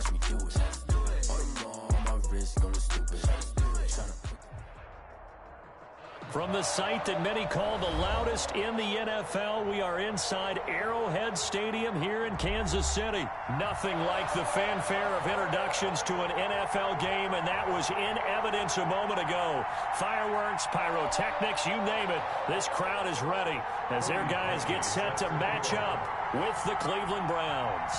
watch me do it. On the ball, on my wrist, going stupid. From the site that many call the loudest in the NFL, we are inside Arrowhead Stadium here in Kansas City. Nothing like the fanfare of introductions to an NFL game, and that was in evidence a moment ago. Fireworks, pyrotechnics, you name it. This crowd is ready as their guys get set to match up with the Cleveland Browns.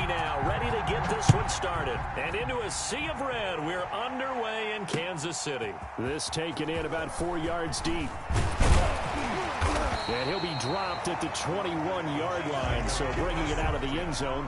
Now ready to get this one started. And into a sea of red, we're underway in Kansas City. This taken in about 4 yards deep. And he'll be dropped at the 21-yard line, so bringing it out of the end zone.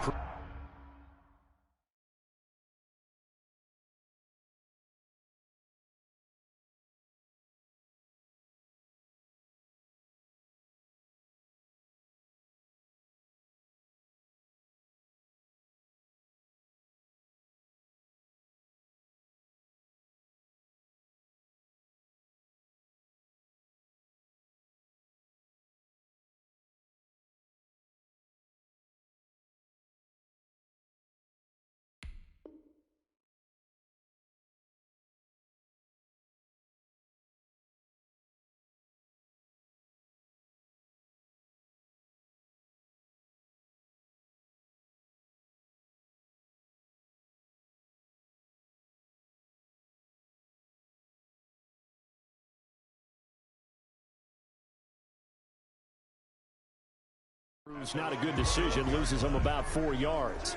Not a good decision, loses him about 4 yards.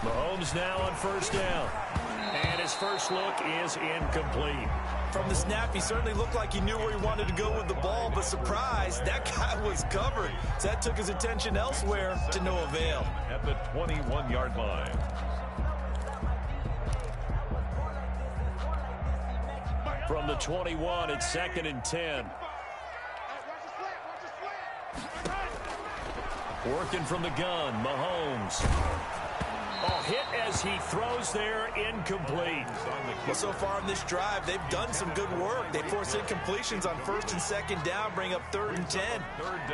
Mahomes now on first down. And his first look is incomplete. From the snap, he certainly looked like he knew where he wanted to go with the ball, but surprise, that guy was covered. So that took his attention elsewhere to no avail. At the 21-yard line. From the 21, it's 2nd and 10. Working from the gun, Mahomes. Oh, hit as he throws there, incomplete. Well, so far in this drive, they've done some good work. They force incompletions on 1st and 2nd down, bring up 3rd and 10.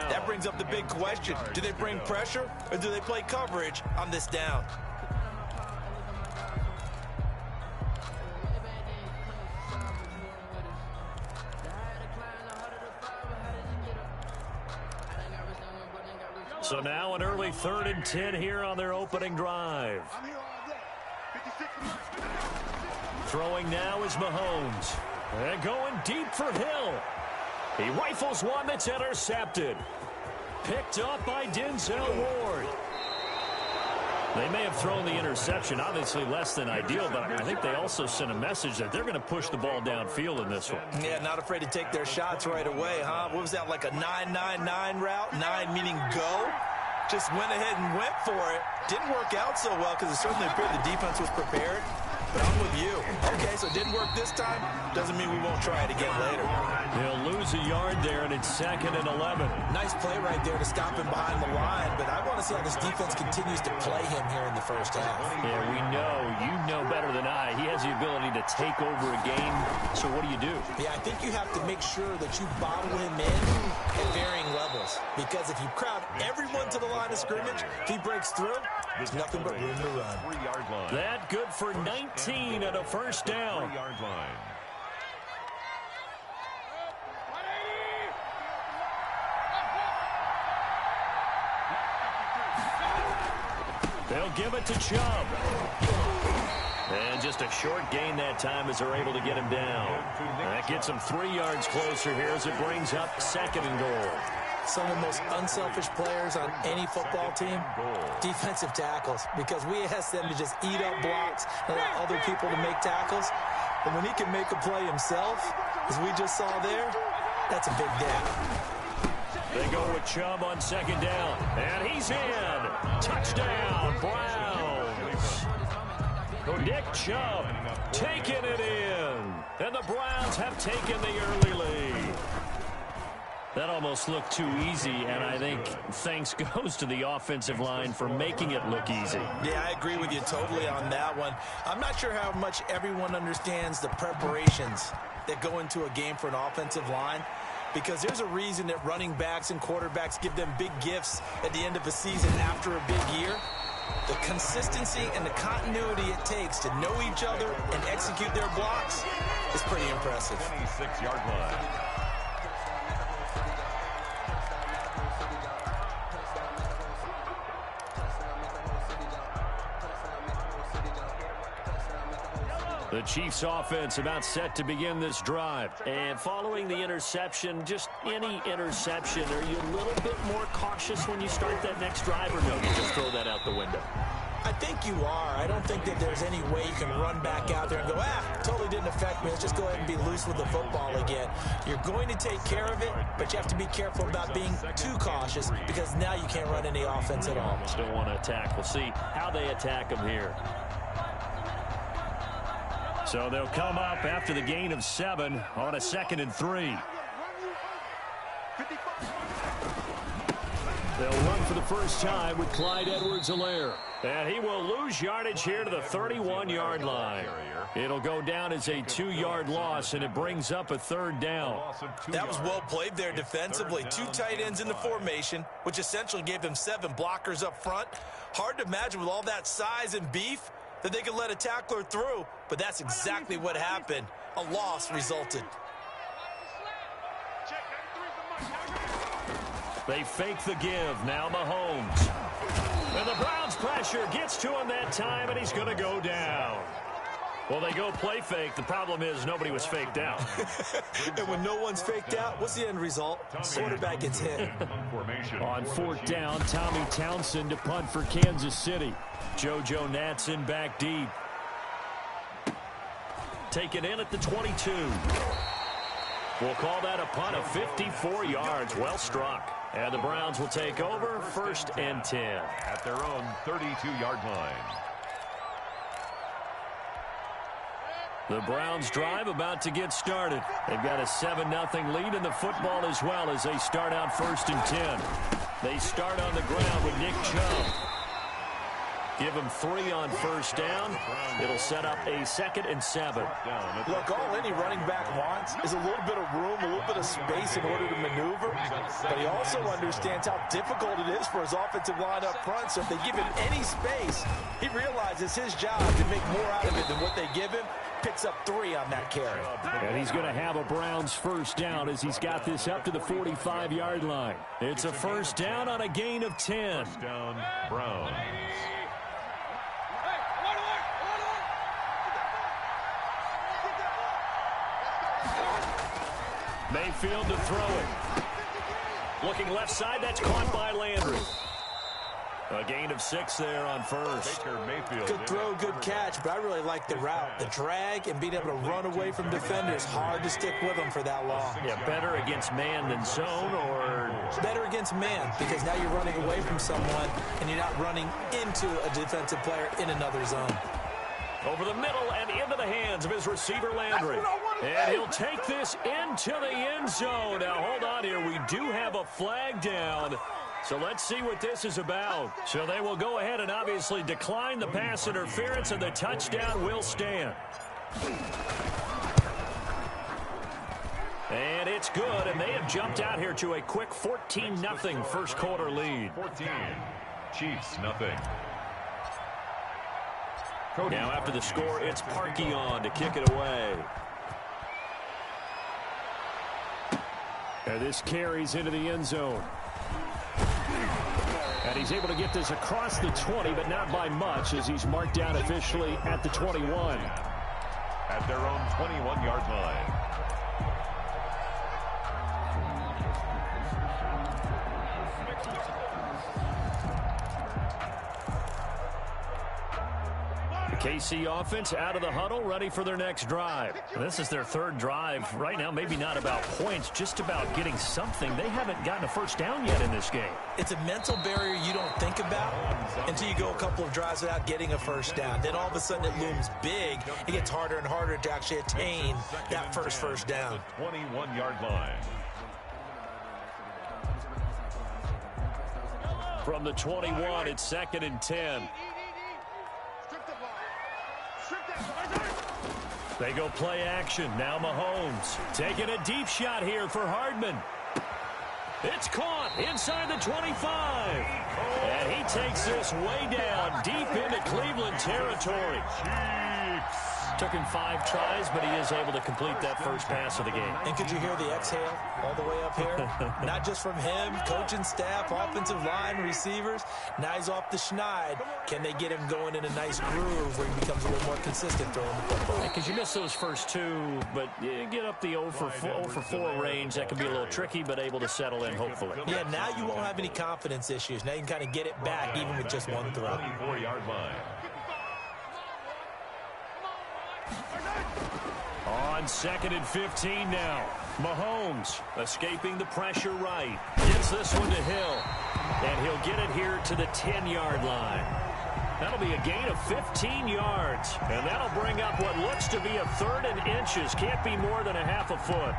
That brings up the big question. Do they bring pressure or do they play coverage on this down? So now an early 3rd and 10 here on their opening drive. Throwing now is Mahomes. And going deep for Hill. He rifles one that's intercepted. Picked up by Denzel Ward. They may have thrown the interception, obviously less than ideal, but I think they also sent a message that they're going to push the ball downfield in this one. Yeah, not afraid to take their shots right away, huh? What was that, like a 9-9-9 route? 9 meaning go? Just went ahead and went for it. Didn't work out so well because it certainly appeared the defense was prepared. But I'm with you. Okay, so it didn't work this time. Doesn't mean we won't try it again later. They'll lose a yard there, and it's 2nd and 11. Nice play right there to stop him behind the line, but I want to see how this defense continues to play him here in the first half. Yeah, we know. You know better than I. He has the ability to take over a game. So what do? Yeah, I think you have to make sure that you bottle him in at varying levels. Because if you crowd everyone to the line of scrimmage, if he breaks through, there's nothing but room to run. 3-yard line. That good for 19 and a first down. 3-yard line. They'll give it to Chubb. And just a short gain that time as they're able to get him down. And that gets him 3 yards closer here as it brings up 2nd and goal. Some of the most unselfish players on any football team, defensive tackles, because we ask them to just eat up blocks and allow other people to make tackles. But when he can make a play himself, as we just saw there, that's a big gap. They go with Chubb on second down. And he's in. Touchdown, Browns. Nick Chubb taking it in. And the Browns have taken the early lead. That almost looked too easy, and I think thanks goes to the offensive line for making it look easy. Yeah, I agree with you totally on that one. I'm not sure how much everyone understands the preparations that go into a game for an offensive line, because there's a reason that running backs and quarterbacks give them big gifts at the end of a season after a big year. The consistency and the continuity it takes to know each other and execute their blocks is pretty impressive. 26-yard line. The Chiefs offense about set to begin this drive. And following the interception, just any interception, are you a little bit more cautious when you start that next drive, or no, you just throw that out the window? I think you are. I don't think that there's any way you can run back out there and go, totally didn't affect me. Let's just go ahead and be loose with the football again. You're going to take care of it, but you have to be careful about being too cautious, because now you can't run any offense at all. Still want to attack. We'll see how they attack them here. So they'll come up after the gain of 7 on a 2nd and 3. They'll run for the first time with Clyde Edwards-Helaire. And he will lose yardage here to the 31-yard line. It'll go down as a 2-yard loss, and it brings up a 3rd down. That was well played there defensively. 2 tight ends in the formation, which essentially gave them 7 blockers up front. Hard to imagine with all that size and beef that they could let a tackler through, but that's exactly what happened. A loss resulted. They fake the give. Now Mahomes. And the Browns pressure gets to him that time, and he's going to go down. Well, they go play fake. The problem is nobody was faked out. And when no one's faked out, what's the end result? Quarterback gets hit. On 4th down, Tommy Townsend to punt for Kansas City. JoJo Natson back deep. Taken in at the 22. We'll call that a punt of 54 yards. Well struck. And the Browns will take over 1st and 10. At their own 32-yard line. The Browns drive about to get started. They've got a 7-0 lead in the football as well as they start out 1st and 10. They start on the ground with Nick Chubb. Give him 3 on 1st down. It'll set up a 2nd and 7. Look, all any running back wants is a little bit of room, a little bit of space in order to maneuver. But he also understands how difficult it is for his offensive line up front. So if they give him any space, he realizes his job to make more out of it than what they give him. Picks up 3 on that carry. And he's going to have a Browns 1st down as he's got this up to the 45-yard line. It's a 1st down on a gain of 10. 1st down, Browns. Mayfield to throw it. Looking left side, that's caught by Landry. A gain of 6 there on 1st. Good throw, good catch, but I really like the route. The drag and being able to run away from defenders. Hard to stick with them for that long. Yeah, better against man than zone, or? Better against man, because now you're running away from someone and you're not running into a defensive player in another zone. Over the middle and into the hands of his receiver, Landry. And he'll take this into the end zone. Now, hold on here. We do have a flag down. So let's see what this is about. So they will go ahead and obviously decline the pass interference, and the touchdown will stand. And it's good, and they have jumped out here to a quick 14-0 first quarter lead. 14, Chiefs, nothing. Now after the score, it's Parkey on to kick it away. And this carries into the end zone. And he's able to get this across the 20, but not by much, as he's marked down officially at the 21. At their own 21-yard line. KC offense out of the huddle, ready for their next drive. This is their third drive. Right now, maybe not about points, just about getting something. They haven't gotten a first down yet in this game. It's a mental barrier you don't think about until you go a couple of drives without getting a first down. Then all of a sudden it looms big. It gets harder and harder to actually attain that first down. 21-yard line. From the 21, it's 2nd and 10. They go play action. Now Mahomes taking a deep shot here for Hardman. It's caught inside the 25. And he takes this way down deep into Cleveland territory. Took him 5 tries, but he is able to complete that first pass of the game. And could you hear the exhale all the way up here? Not just from him, coaching staff, offensive line, receivers. Now he's off the schneid. Can they get him going in a nice groove where he becomes a little more consistent throwing the football? Because you miss those first 2, but you get up the 0 for 4 range. That can be a little tricky, but able to settle in, hopefully. Yeah, now you won't have any confidence issues. Now you can kind of get it back even with just one throw. 24-yard line. On 2nd and 15 now. Mahomes escaping the pressure right. Gets this one to Hill. And he'll get it here to the 10-yard line. That'll be a gain of 15 yards. And that'll bring up what looks to be a 3rd and inches. Can't be more than a half a foot.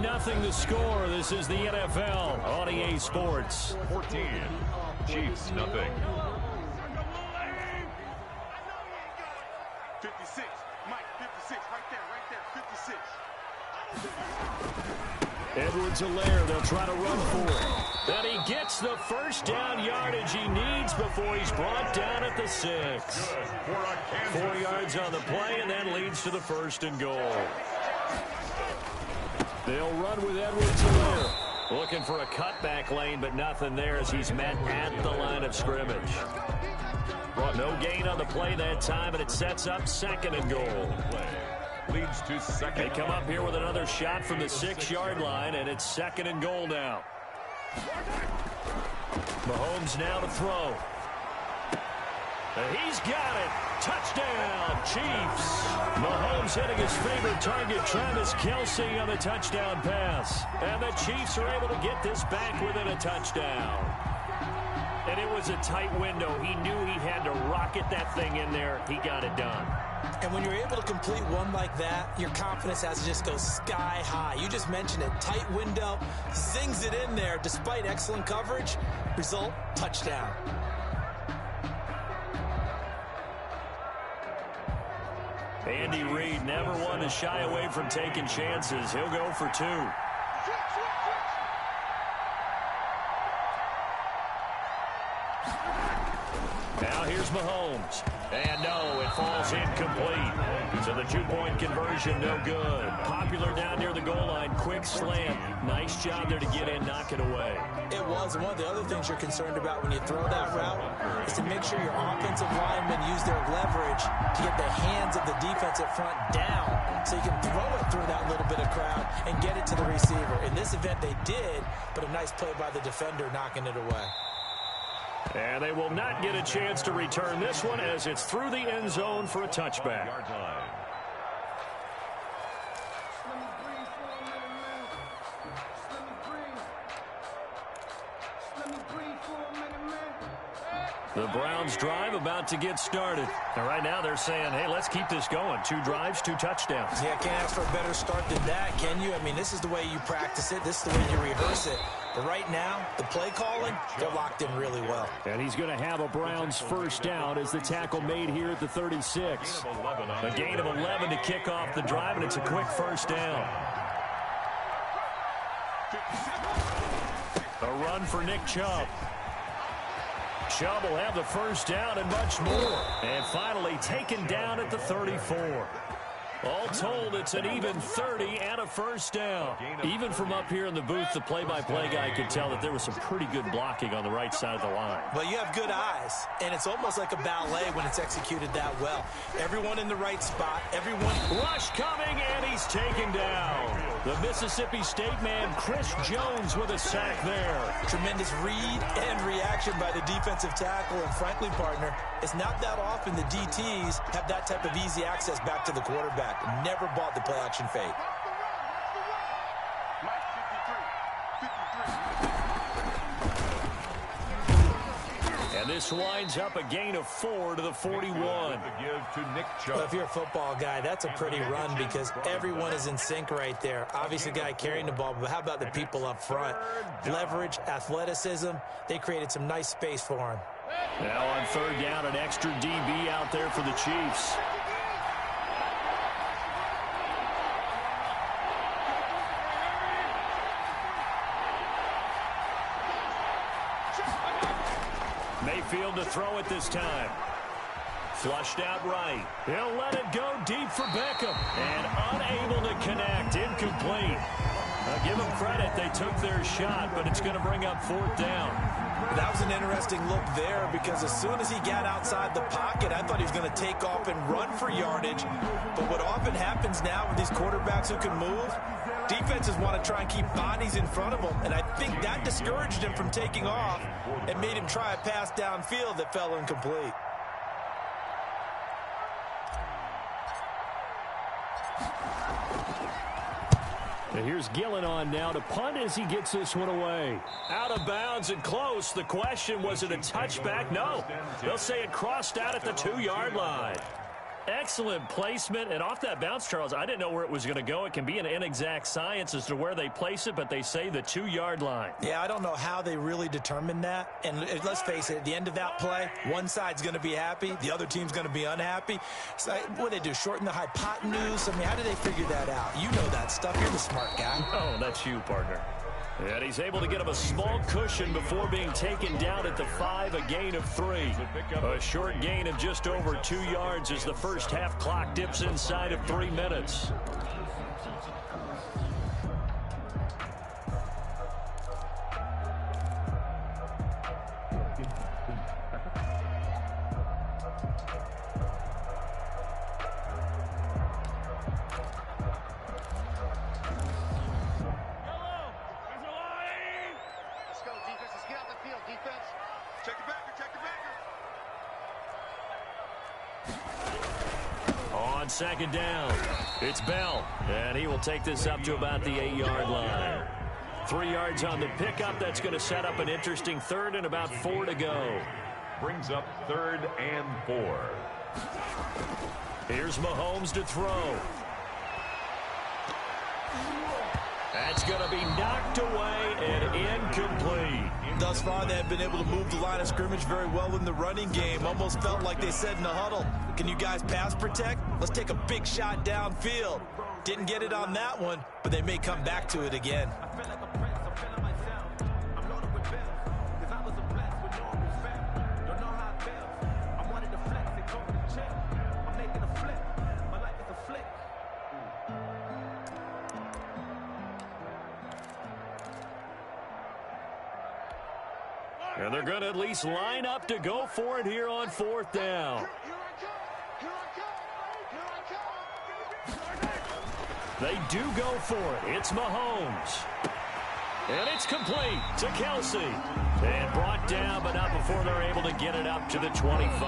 Nothing the score. This is the NFL on EA Sports. 14. Chiefs, nothing. 56. Mike, 56. Right there, 56. Edwards-Helaire, they'll try to run for it. And he gets the first down yardage he needs before he's brought down at the 6. 4 yards on the play, and that leads to the 1st and goal. They'll run with Edwards-Helaire. Looking for a cutback lane, but nothing there as he's met at the line of scrimmage. No gain on the play that time, and it sets up 2nd and goal. Leads to 2nd. They come up here with another shot from the 6-yard line, and it's 2nd and goal now. Mahomes now to throw. And he's got it. Touchdown, Chiefs. Mahomes hitting his favorite target, Travis Kelce, on the touchdown pass. And the Chiefs are able to get this back within a touchdown. And it was a tight window. He knew he had to rocket that thing in there. He got it done. And when you're able to complete one like that, your confidence has to just go sky high. You just mentioned it. Tight window, zings it in there despite excellent coverage. Result, touchdown. Andy Reid, never one to shy away from taking chances. He'll go for 2. Now here's Mahomes. And no, it falls incomplete. So the 2-point conversion, no good. Popular down near the goal line, quick slant. Nice job there to get in, knock it away. It was. And one of the other things you're concerned about when you throw that route is to make sure your offensive linemen use their leverage to get the hands of the defensive front down so you can throw it through that little bit of crowd and get it to the receiver. In this event, they did, but a nice play by the defender knocking it away. And they will not get a chance to return this one as it's through the end zone for a touchback. The Browns drive about to get started. And right now they're saying, hey, let's keep this going. 2 drives, 2 touchdowns. Yeah, can't ask for a better start than that, can you? I mean, this is the way you practice it. This is the way you rehearse it. But right now, the play calling, they're locked in really well. And he's going to have a Browns first down as the tackle made here at the 36. A gain of 11 to kick off the drive, and it's a quick first down. A run for Nick Chubb. Chubb will have the first down and much more. And finally taken down at the 34. All told, it's an even 30 and a first down. Even from up here in the booth, the play-by-play guy could tell that there was some pretty good blocking on the right side of the line. Well, you have good eyes, and it's almost like a ballet when it's executed that well. Everyone in the right spot, everyone. Rush coming, and he's taken down. The Mississippi State man, Chris Jones, with a sack there. Tremendous read and reaction by the defensive tackle, and frankly, partner, it's not that often the DTs have that type of easy access back to the quarterback. Never bought the play-action fake. And this winds up a gain of 4 to the 41. Well, if you're a football guy, that's a pretty run because everyone is in sync right there. Obviously, the guy carrying the ball, but how about the people up front? Leverage, athleticism, they created some nice space for him. Now on third down, an extra DB out there for the Chiefs. Mayfield to throw it this time. Flushed out right. He'll let it go deep for Beckham. And unable to connect. Incomplete. Now give them credit. They took their shot, but it's going to bring up fourth down. That was an interesting look there because as soon as he got outside the pocket, I thought he was going to take off and run for yardage. But what often happens now with these quarterbacks who can move, defenses want to try and keep bodies in front of them. And I think that discouraged him from taking off and made him try a pass downfield that fell incomplete. And here's Gillen on now to punt as he gets this one away. Out of bounds and close. The question, was it a touchback? No. They'll say it crossed out at the 2-yard line. Excellent placement, and off that bounce, Charles, I didn't know where it was going to go. It can be an inexact science as to where they place it, but they say the 2-yard line. Yeah, I don't know how they really determined that. And let's face it, at the end of that play, one side's going to be happy, the other team's going to be unhappy. So what do they do, shorten the hypotenuse? I mean, how do they figure that out? You know that stuff. You're the smart guy. Oh, that's you, partner. And he's able to get him a small cushion before being taken down at the 5, a gain of 3. A short gain of just over 2 yards as the first half clock dips inside of 3 minutes. On second down, it's Bell, and he will take this up to about the 8-yard line. 3 yards on the pickup. That's going to set up an interesting third and about 4 to go. Brings up 3rd and 4. Here's Mahomes to throw. That's going to be knocked away and incomplete. Thus far, they have been able to move the line of scrimmage very well in the running game. Almost felt like they said in the huddle, can you guys pass protect? Let's take a big shot downfield. Didn't get it on that one, but they may come back to it again. And they're going to at least line up to go for it here on 4th down. They do go for it. It's Mahomes. And it's complete to Kelsey. And brought down, but not before they're able to get it up to the 25.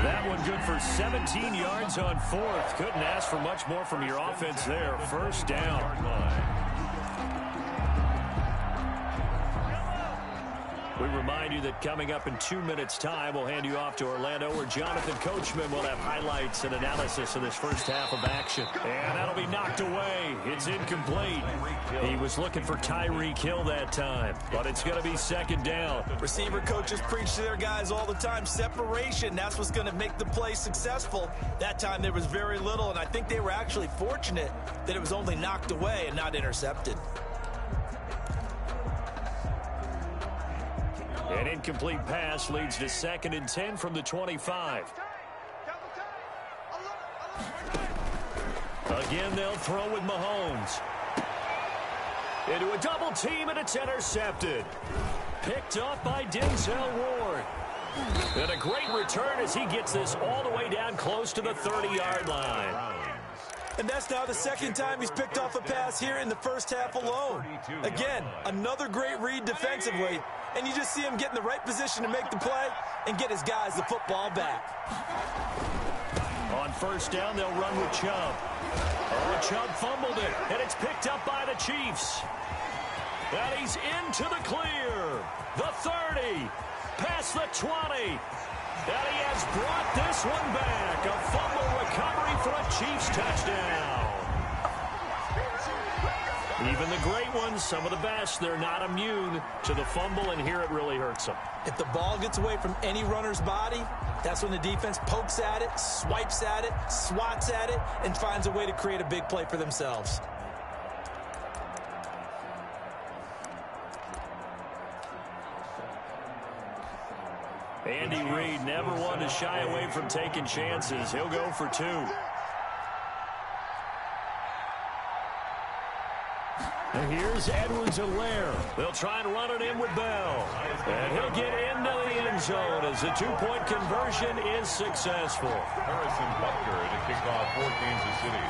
That one good for 17 yards on 4th. Couldn't ask for much more from your offense there. First down. We remind you that coming up in 2 minutes' time, we'll hand you off to Orlando, where Jonathan Coachman will have highlights and analysis of this first half of action. And that'll be knocked away. It's incomplete. He was looking for Tyreek Hill that time, but it's going to be second down. Receiver coaches preach to their guys all the time. Separation, that's what's going to make the play successful. That time there was very little, and I think they were actually fortunate that it was only knocked away and not intercepted. An incomplete pass leads to 2nd and 10 from the 25. Again, they'll throw with Mahomes. Into a double team, and it's intercepted. Picked off by Denzel Ward. And a great return as he gets this all the way down close to the 30-yard line. And that's now the second time he's picked off a pass here in the first half alone. Again, another great read defensively, and you just see him get in the right position to make the play and get his guys the football back. On first down, they'll run with Chubb. Oh, Chubb fumbled it, and it's picked up by the Chiefs. And he's into the clear. The 30, past the 20. And he has brought this one back. A fumble recovery for a Chiefs touchdown. Even the great ones, some of the best, they're not immune to the fumble, and here it really hurts them. If the ball gets away from any runner's body, that's when the defense pokes at it, swipes at it, swats at it, and finds a way to create a big play for themselves. Andy Reid never one to shy away from taking chances. He'll go for two. And here's Edwards-Helaire. They'll try and run it in with Bell. And he'll get into the end zone as the two-point conversion is successful. Harrison Butker to kick off for Kansas City.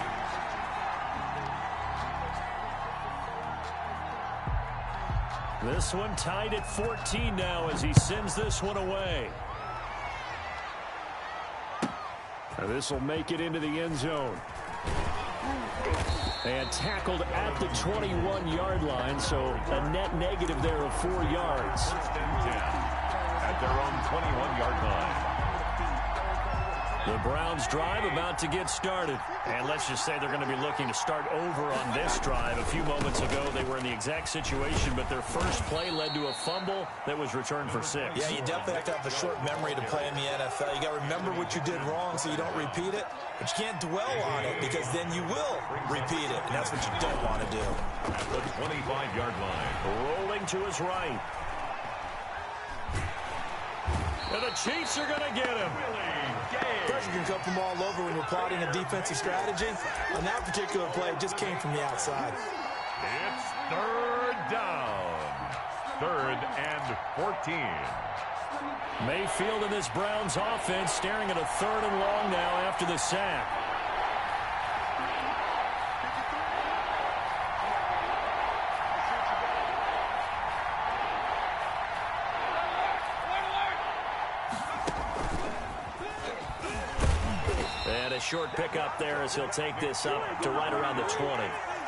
This one tied at 14 now as he sends this one away. And this will make it into the end zone. And tackled at the 21-yard line, so a net negative there of 4 yards. First and 10 at their own 21-yard line. The Browns drive about to get started. And let's just say they're going to be looking to start over on this drive. A few moments ago, they were in the exact situation, but their first play led to a fumble that was returned for 6. Yeah, you definitely have to have a short memory to play in the NFL. You got to remember what you did wrong so you don't repeat it, but you can't dwell on it because then you will repeat it, and that's what you don't want to do. At the 25-yard line. Rolling to his right. And the Chiefs are going to get him. Pressure can come from all over when you're plotting a defensive strategy. On that particular play, it just came from the outside. It's third down. 3rd and 14. Mayfield and this Browns offense staring at a 3rd and long now after the sack. And a short pickup there as he'll take this up to right around the 20.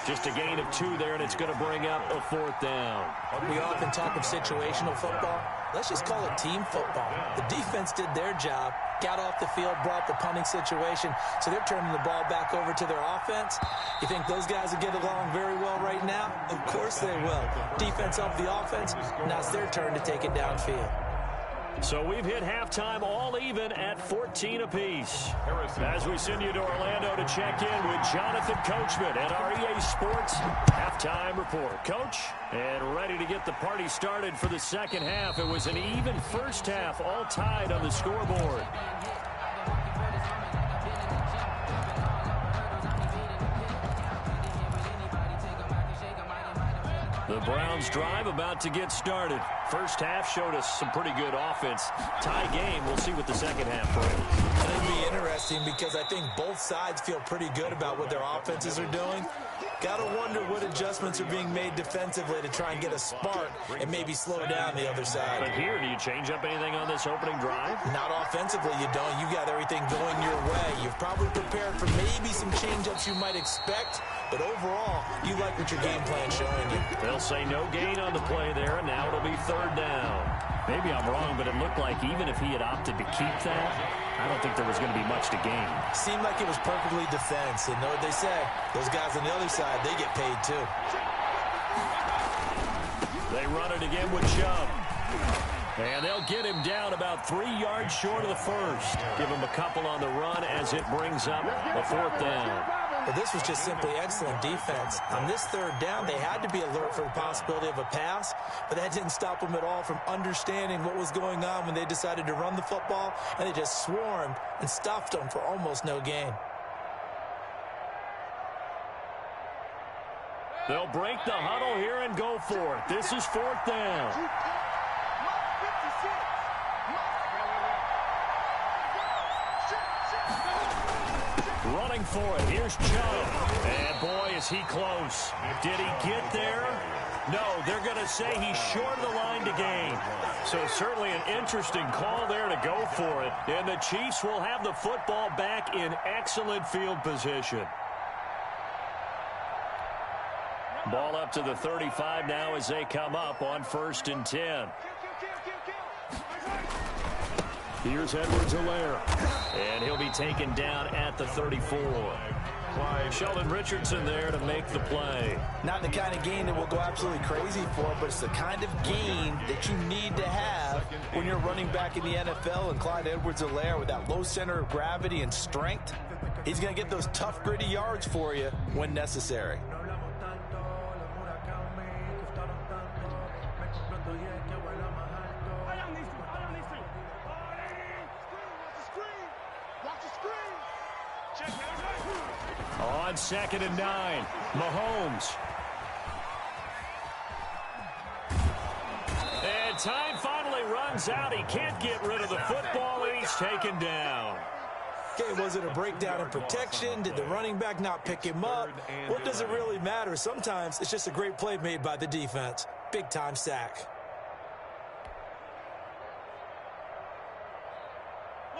Just a gain of 2 there, and it's going to bring up a 4th down. We often talk of situational football. Let's just call it team football. The defense did their job, got off the field, brought the punting situation, so they're turning the ball back over to their offense. You think those guys will get along very well right now? Of course they will. Defense helped the offense. Now it's their turn to take it downfield. So we've hit halftime all even at 14 apiece. As we send you to Orlando to check in with Jonathan Coachman at our EA Sports Halftime Report. Coach, and ready to get the party started for the second half. It was an even first half, all tied on the scoreboard. The Browns drive about to get started. First half showed us some pretty good offense. Tie game. We'll see what the second half brings. It'll be interesting because I think both sides feel pretty good about what their offenses are doing. Got to wonder what adjustments are being made defensively to try and get a spark and maybe slow down the other side. But here, do you change up anything on this opening drive? Not offensively, you don't. You got everything going your way. You've probably prepared for maybe some change-ups you might expect, but overall, you like what your game plan's showing you. They'll say no gain on the play there, and now it'll be 3rd down. Maybe I'm wrong, but it looked like even if he had opted to keep that, I don't think there was going to be much to gain. Seemed like it was perfectly defense. And know what they say? Those guys on the other side, they get paid too. They run it again with Chubb. And they'll get him down about 3 yards short of the first. Give him a couple on the run as it brings up a 4th down. But this was just simply excellent defense. On this 3rd down, they had to be alert for the possibility of a pass, but that didn't stop them at all from understanding what was going on when they decided to run the football, and they just swarmed and stuffed them for almost no gain. They'll break the huddle here and go for it. This is 4th down. Running for it. Here's Chubb. And boy, is he close. Did he get there? No, they're going to say he's short of the line to gain. So certainly an interesting call there to go for it. And the Chiefs will have the football back in excellent field position. Ball up to the 35 now as they come up on 1st and 10. Here's Edwards-Helaire. And he'll be taken down at the 34. Sheldon Richardson there to make the play. Not the kind of gain that we'll go absolutely crazy for, but it's the kind of gain that you need to have when you're running back in the NFL. And Clyde Edwards-Helaire, with that low center of gravity and strength, he's going to get those tough, gritty yards for you when necessary. On 2nd and 9, Mahomes. And time finally runs out. He can't get rid of the football, and he's taken down. Okay, was it a breakdown in protection? Did the running back not pick him up? What does it really matter? Sometimes it's just a great play made by the defense. Big-time sack.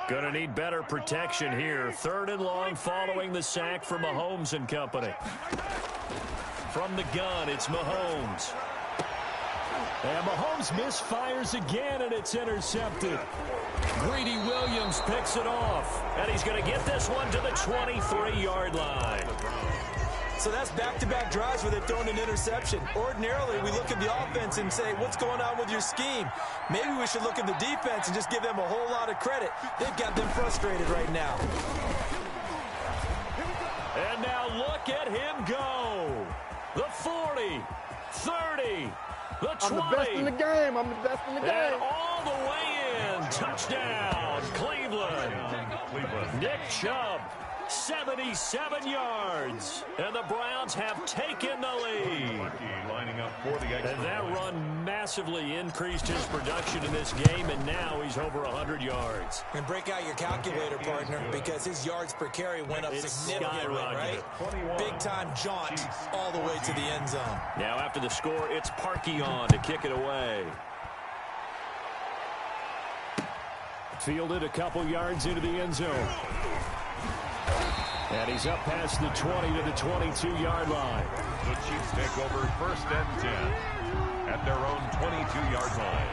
Going to need better protection here. 3rd and long following the sack from Mahomes and company. From the gun, it's Mahomes. And Mahomes misfires again, and it's intercepted. Greedy Williams picks it off. And he's going to get this one to the 23-yard line. So that's back-to-back drives where they've thrown an interception. Ordinarily, we look at the offense and say, what's going on with your scheme? Maybe we should look at the defense and just give them a whole lot of credit. They've got them frustrated right now. And now look at him go. The 40, 30, the 20. I'm the best in the game. I'm the best in the game. And all the way in. Touchdown, Cleveland. Nick Chubb. 77 yards, and the Browns have taken the lead. And that run massively increased his production in this game, and now he's over 100 yards. And break out your calculator, partner, because his yards per carry went up significantly, right? Big-time jaunt all the way to the end zone. Now after the score, it's Parkeon to kick it away. Fielded a couple yards into the end zone. And he's up past the 20 to the 22-yard line. The Chiefs take over 1st and 10 at their own 22-yard line.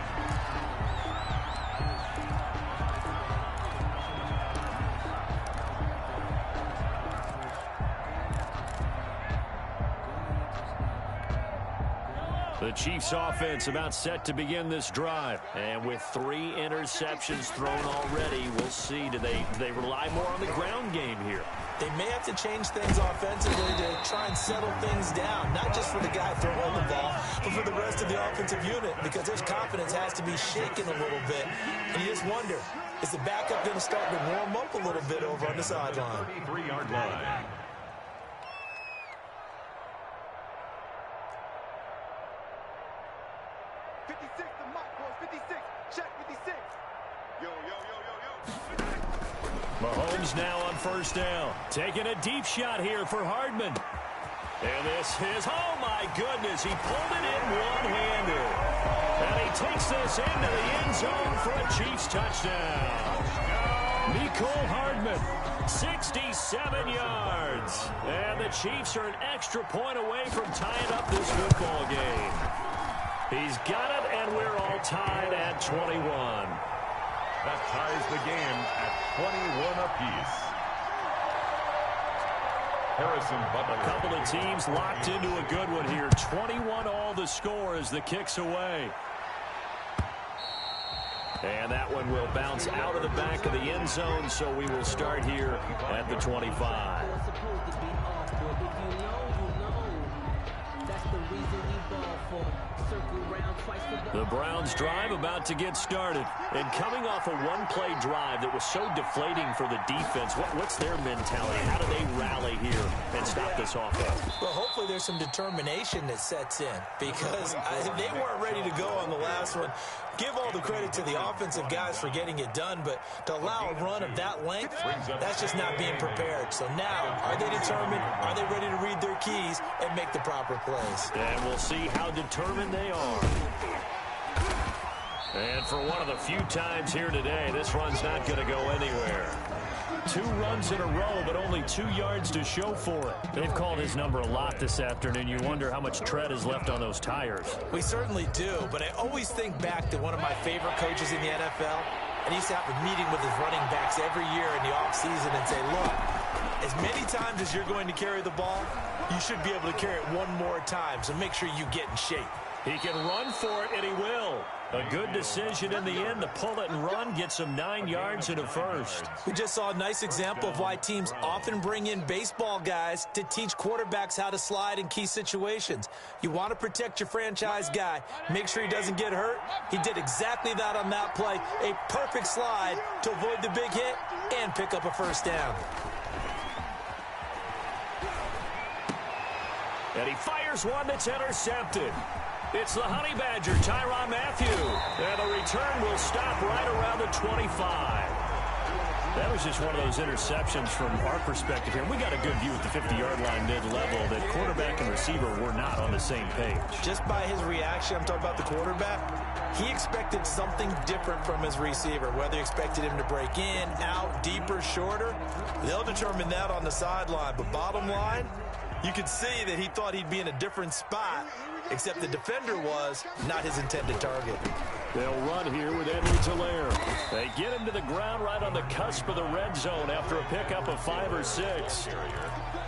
The Chiefs offense about set to begin this drive. And with 3 interceptions thrown already, we'll see. Do they rely more on the ground game here? They may have to change things offensively to try and settle things down, not just for the guy throwing the ball, but for the rest of the offensive unit, because his confidence has to be shaken a little bit. And you just wonder, is the backup going to start to warm up a little bit over on the sideline? 33-yard line. Mahomes now on 1st down. Taking a deep shot here for Hardman. And this is, oh my goodness, he pulled it in one-handed. And he takes this into the end zone for a Chiefs touchdown. Mecole Hardman, 67 yards. And the Chiefs are an extra point away from tying up this football game. He's got it, and we're all tied at 21. That ties the game at 21 apiece. Harrison Butler. A couple of teams locked into a good one here. 21 all the score as the kick's away. And that one will bounce out of the back of the end zone, so we will start here at the 25. That's the The Browns drive about to get started. And coming off a one-play drive that was so deflating for the defense, what's their mentality? How do they rally here and stop this offense? Well, hopefully there's some determination that sets in because they weren't ready to go on the last one. Give all the credit to the offensive guys for getting it done, but to allow a run of that length, that's just not being prepared. So now, are they determined? Are they ready to read their keys and make the proper plays? And we'll see how determined they are. And for one of the few times here today, this run's not going to go anywhere. 2 runs in a row, but only 2 yards to show for it. They've called his number a lot this afternoon. You wonder how much tread is left on those tires. We certainly do, but I always think back to one of my favorite coaches in the NFL, and he used to have a meeting with his running backs every year in the offseason and say, look, as many times as you're going to carry the ball, you should be able to carry it one more time, so make sure you get in shape. He can run for it, and he will. A good decision in the end to pull it and run, gets him 9 yards and a first. We just saw a nice example of why teams often bring in baseball guys to teach quarterbacks how to slide in key situations. You want to protect your franchise guy. Make sure he doesn't get hurt. He did exactly that on that play. A perfect slide to avoid the big hit and pick up a first down. And he fires one that's intercepted. It's the Honey Badger, Tyrann Mathieu. And the return will stop right around the 25. That was just one of those interceptions from our perspective here. We got a good view at the 50-yard line mid-level that quarterback and receiver were not on the same page. Just by his reaction, I'm talking about the quarterback, he expected something different from his receiver. Whether he expected him to break in, out, deeper, shorter, they'll determine that on the sideline. But bottom line, you could see that he thought he'd be in a different spot, except the defender was not his intended target. They'll run here with Edwards-Helaire. They get him to the ground right on the cusp of the red zone after a pickup of 5 or 6.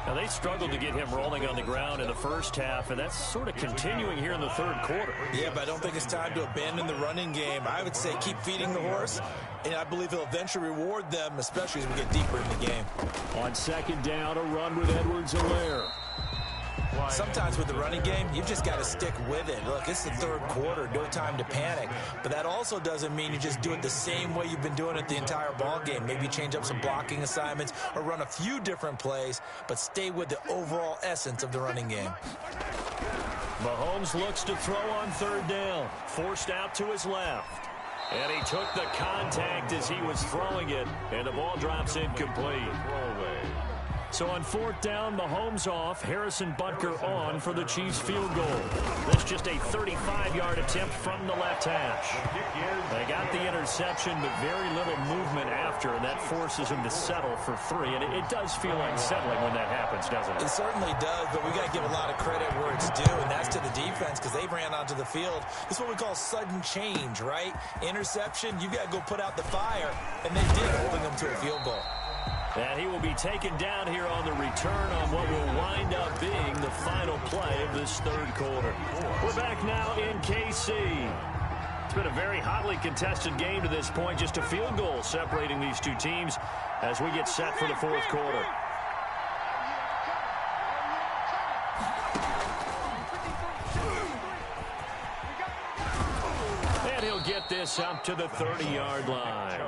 Now, they struggled to get him rolling on the ground in the first half, and that's sort of continuing here in the third quarter. Yeah, but I don't think it's time to abandon the running game. I would say keep feeding the horse, and I believe he'll eventually reward them, especially as we get deeper in the game. On second down, a run with Edwards-Helaire. Sometimes with the running game, you've just got to stick with it. Look, it's the third quarter, no time to panic. But that also doesn't mean you just do it the same way you've been doing it the entire ball game. Maybe change up some blocking assignments or run a few different plays, but stay with the overall essence of the running game. Mahomes looks to throw on third down, forced out to his left. And he took the contact as he was throwing it, and the ball drops incomplete. So on fourth down, Mahomes off, Harrison Butker on for the Chiefs field goal. That's just a 35-yard attempt from the left hash. They got the interception, but very little movement after, and that forces him to settle for 3. And it does feel unsettling when that happens, doesn't it? It certainly does, but we got to give a lot of credit where it's due, and that's to the defense because they ran onto the field. This is what we call sudden change, right? Interception, you got to go put out the fire, and they did, holding them to a field goal. And he will be taken down here on the return on what will wind up being the final play of this third quarter. We're back now in KC. It's been a very hotly contested game to this point. Just a field goal separating these two teams as we get set for the fourth quarter. And he'll get this up to the 30-yard line.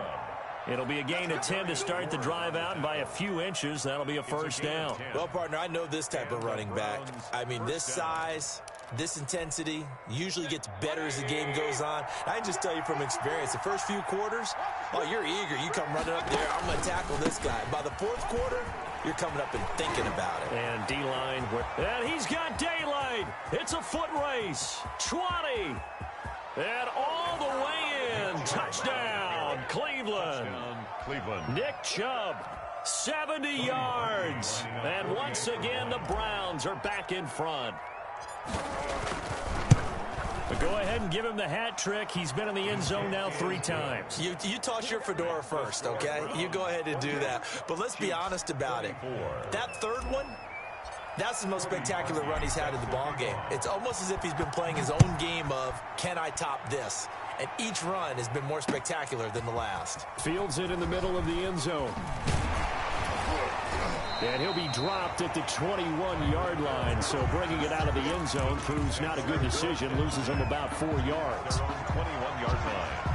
It'll be a gain of 10 to start the drive out, and by a few inches, that'll be a first down. Well, partner, I know this type of running back. I mean, this size, this intensity usually gets better as the game goes on. I can just tell you from experience, the first few quarters, oh, you're eager. You come running up there, I'm going to tackle this guy. By the fourth quarter, you're coming up and thinking about it. And D-line, and he's got daylight. It's a foot race. 20. And all the way in. Touchdown, Cleveland. Nick Chubb, 70 yards. And once again, the Browns are back in front. But go ahead and give him the hat trick. He's been in the end zone now 3 times. You toss your fedora first, okay? You go ahead and do that. But let's be honest about it. That third one, that's the most spectacular run he's had in the ball game. It's almost as if he's been playing his own game of, can I top this? And each run has been more spectacular than the last. Fields it in the middle of the end zone. And he'll be dropped at the 21-yard line. So bringing it out of the end zone proves not a good decision. Loses him about 4 yards. 21-yard line.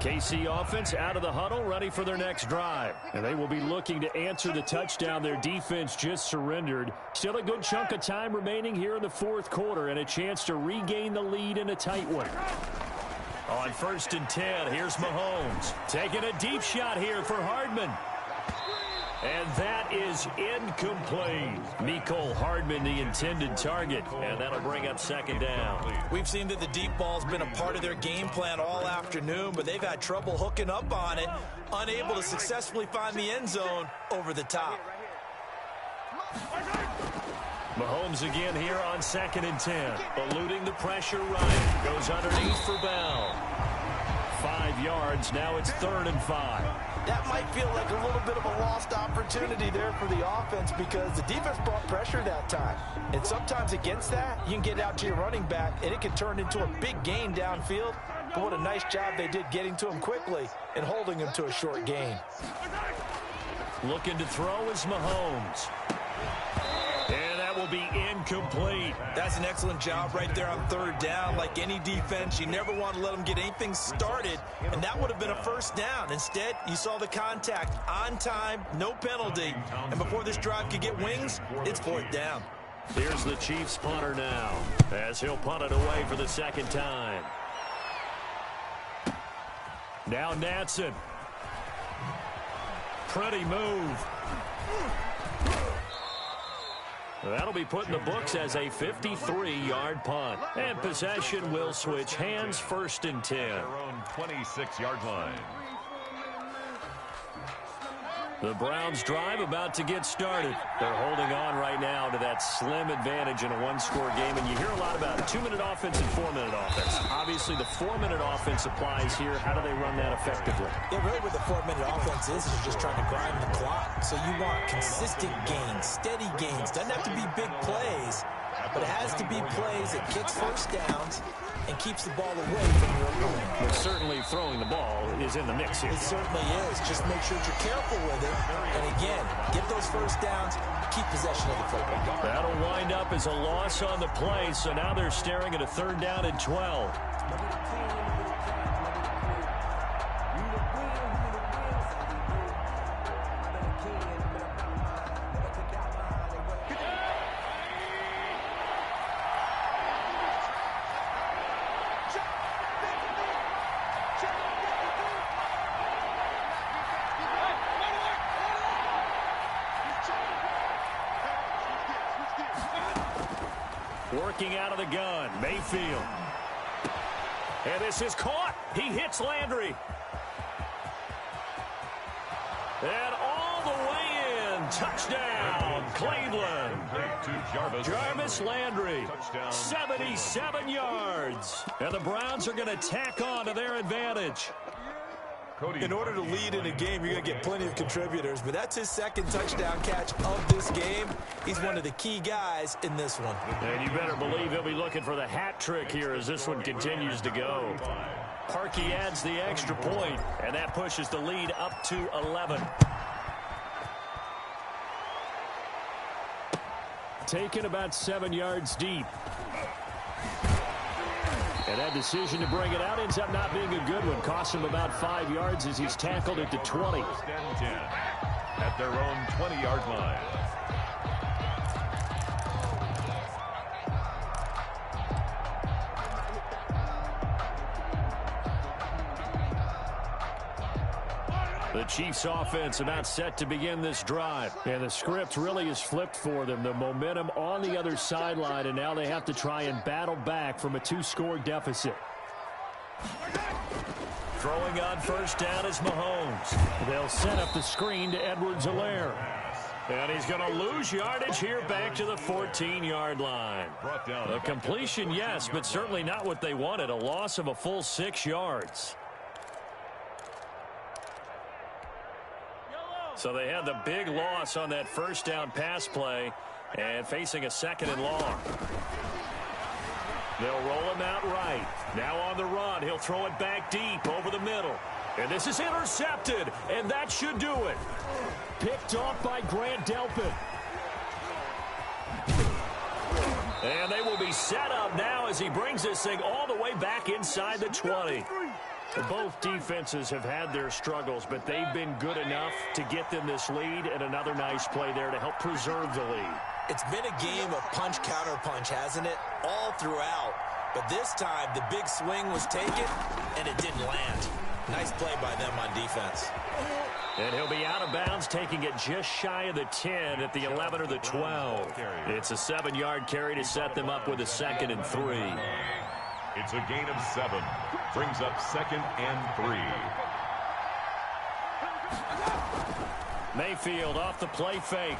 KC offense out of the huddle, ready for their next drive. And they will be looking to answer the touchdown their defense just surrendered. Still a good chunk of time remaining here in the fourth quarter and a chance to regain the lead in a tight one. On 1st and 10, here's Mahomes. Taking a deep shot here for Hardman. And that is incomplete. Mecole Hardman, the intended target, and that'll bring up 2nd down. We've seen that the deep ball's been a part of their game plan all afternoon, but they've had trouble hooking up on it, unable to successfully find the end zone over the top. Mahomes again here on 2nd and 10. Eluding the pressure right. Goes underneath for Bell. 5 yards. Now it's 3rd and 5. That might feel like a little bit of a lost opportunity there for the offense because the defense brought pressure that time. And sometimes against that, you can get out to your running back, and it can turn into a big gain downfield. But what a nice job they did getting to him quickly and holding him to a short gain. Looking to throw is Mahomes. And that will be incomplete. That's an excellent job right there on 3rd down. Like any defense, you never want to let them get anything started, and that would have been a 1st down. Instead, you saw the contact on time, no penalty, and before this drive could get wings, it's 4th down. Here's the Chiefs punter now as he'll punt it away for the 2nd time. Now Natson. Pretty move. That'll be put in the books as a 53-yard punt. And possession will switch hands, 1st and 10. Their own 26-yard line. The Browns drive about to get started. They're holding on right now to that slim advantage in a one-score game. And you hear a lot about 2-minute offense and 4-minute offense. Obviously, the 4-minute offense applies here. How do they run that effectively? Yeah, really what the 4-minute offense is just trying to grind the clock. So you want consistent gains, steady gains. Doesn't have to be big plays, but it has to be plays that gets 1st downs and keeps the ball away from your opponent. But certainly throwing the ball is in the mix here. It certainly is. Just make sure that you're careful with it. And again, get those 1st downs, keep possession of the football. That'll wind up as a loss on the play, so now they're staring at a 3rd down and 12. Working out of the gun, Mayfield. And this is caught. He hits Landry. And all the way in. Touchdown, Cleveland. Jarvis Landry, 77 yards. And the Browns are going to tack on to their advantage. In order to lead in a game, you're going to get plenty of contributors, but that's his 2nd touchdown catch of this game. He's one of the key guys in this one. And you better believe he'll be looking for the hat trick here as this one continues to go. Parkey adds the extra point, and that pushes the lead up to 11. Taken about 7 yards deep. And that decision to bring it out ends up not being a good one. Cost him about 5 yards as he's tackled at the 20. 1st and 10 at their own 20-yard line. The Chiefs offense about set to begin this drive. And the script really is flipped for them. The momentum on the other sideline, and now they have to try and battle back from a 2-score deficit. Throwing on 1st down is Mahomes. They'll set up the screen to Edwards-Helaire. And he's going to lose yardage here back to the 14-yard line. A completion, yes, but certainly not what they wanted. A loss of a full 6 yards. So they had the big loss on that first down pass play and facing a 2nd and long. They'll roll him out right. Now on the run. He'll throw it back deep over the middle. And this is intercepted, and that should do it. Picked off by Grant Delpit. And they will be set up now as he brings this thing all the way back inside the 20. Both defenses have had their struggles, but they've been good enough to get them this lead, and another nice play there to help preserve the lead. It's been a game of punch-counter-punch, hasn't it? All throughout. But this time, the big swing was taken, and it didn't land. Nice play by them on defense. And he'll be out of bounds, taking it just shy of the 10 at the 11 or the 12. It's a 7-yard carry to set them up with a 2nd and 3. It's a gain of 7. Brings up 2nd and 3. Mayfield off the play fake.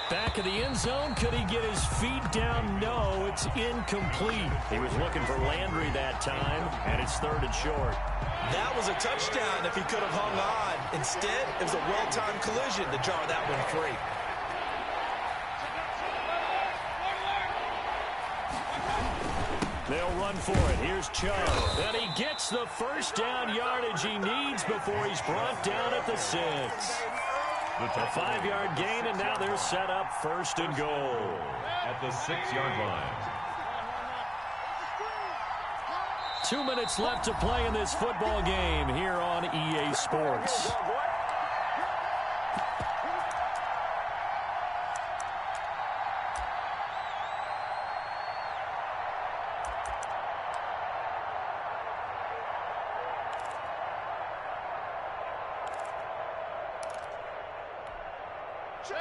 Back of the end zone. Could he get his feet down? No, it's incomplete. He was looking for Landry that time, and it's 3rd and short. That was a touchdown if he could have hung on. Instead, it was a well-timed collision to jar that one free. They'll run for it. Here's Chubb. And he gets the first down yardage he needs before he's brought down at the 6. A 5-yard gain, and now they're set up 1st and goal. At the 6-yard line. 2 minutes left to play in this football game here on EA Sports.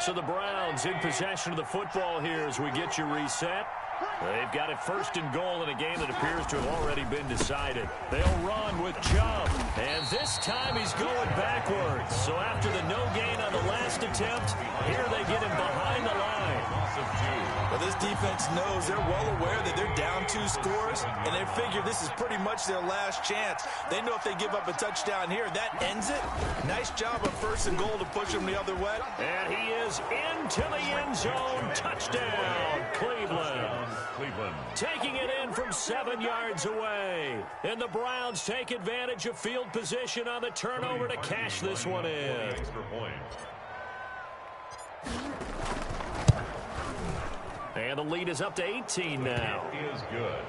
So the Browns in possession of the football here as we get you reset. They've got it 1st and goal in a game that appears to have already been decided. They'll run with Chubb. And this time he's going backwards. So after the no gain on the last attempt, here they get him behind the line. Well, this defense knows, they're well aware that they're down 2 scores, and they figure this is pretty much their last chance. They know if they give up a touchdown here, that ends it. Nice job of 1st and goal to push them the other way. And he is into the end zone. Touchdown, Cleveland. Taking it in from 7 yards away. And the Browns take advantage of field position on the turnover to cash this one in. And the lead is up to 18 now. Is good.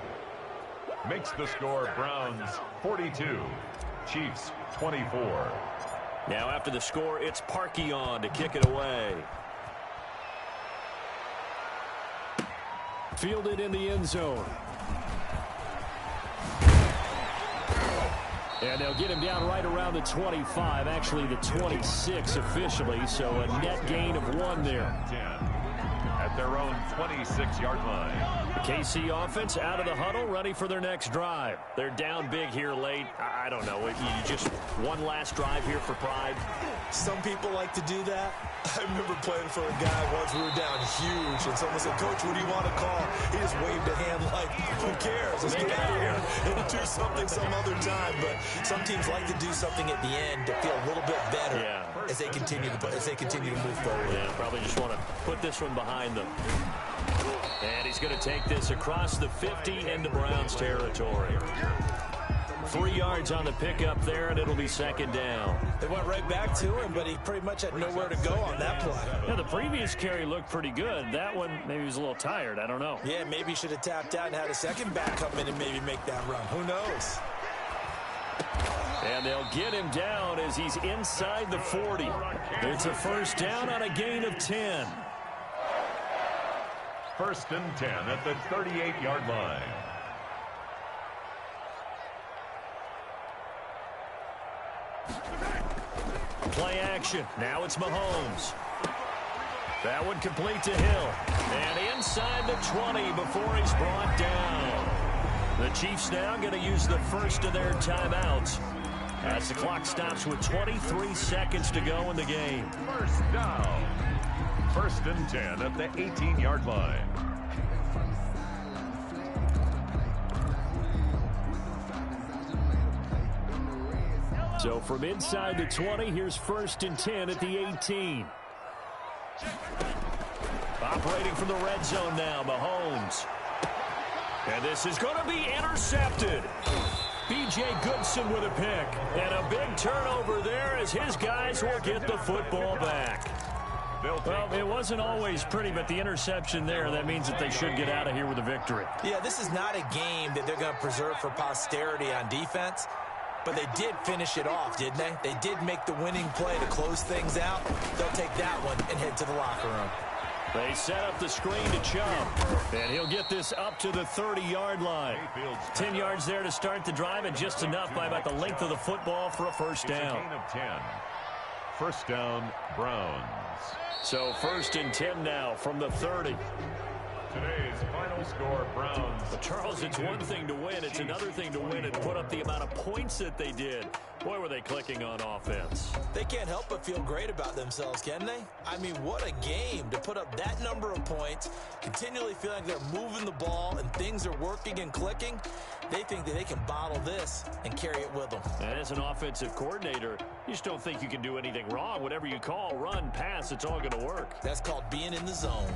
Makes the score Browns 42, Chiefs 24. Now after the score, it's Parkey on to kick it away. Fielded in the end zone. And they'll get him down right around the 25, actually the 26 officially, so a net gain of 1 there. 10 at their own 26-yard line. The KC offense out of the huddle, ready for their next drive. They're down big here late. I don't know. You just one last drive here for pride. Some people like to do that. I remember playing for a guy once. We were down huge, and someone said, "Coach, what do you want to call?" He just waved a hand like, "Who cares? Let's get out of here and do something some other time." But some teams like to do something at the end to feel a little bit better as they continue to move forward. Yeah, probably just want to put this one behind them. And he's going to take this across the 50 into Browns territory. 3 yards on the pickup there, and it'll be 2nd down. They went right back to him, but he pretty much had nowhere to go on that play. Yeah, the previous carry looked pretty good. That one, maybe he was a little tired. I don't know. Yeah, maybe he should have tapped out and had a second back come in and maybe make that run. Who knows? And they'll get him down as he's inside the 40. It's a 1st down on a gain of 10. 1st and 10 at the 38-yard line. Play action. Now it's Mahomes. That one complete to Hill. And inside the 20 before he's brought down. The Chiefs now going to use the first of their timeouts as the clock stops with 23 seconds to go in the game. 1st down. 1st and 10 at the 18-yard line. So from inside the 20, here's 1st and 10 at the 18. Operating from the red zone now, Mahomes. And this is going to be intercepted. B.J. Goodson with a pick. And a big turnover there as his guys will get the football back. Well, it wasn't always pretty, but the interception there, that means that they should get out of here with a victory. Yeah, this is not a game that they're going to preserve for posterity on defense, but they did finish it off, didn't they? They did make the winning play to close things out. They'll take that one and head to the locker room. They set up the screen to Chubb, and he'll get this up to the 30-yard line. 10 yards there to start the drive, and just enough by about the length of the football for a first down. It's a gain of 10. First down, Browns. So 1st and 10 now from the 30. Today's final score, Browns. But Charles, it's one thing to win. It's another thing to win and put up the amount of points that they did. Boy, were they clicking on offense. They can't help but feel great about themselves, can they? I mean, what a game to put up that number of points, continually feeling like they're moving the ball and things are working and clicking. They think that they can bottle this and carry it with them. And as an offensive coordinator, you just don't think you can do anything wrong. Whatever you call, run, pass, it's all going to work. That's called being in the zone.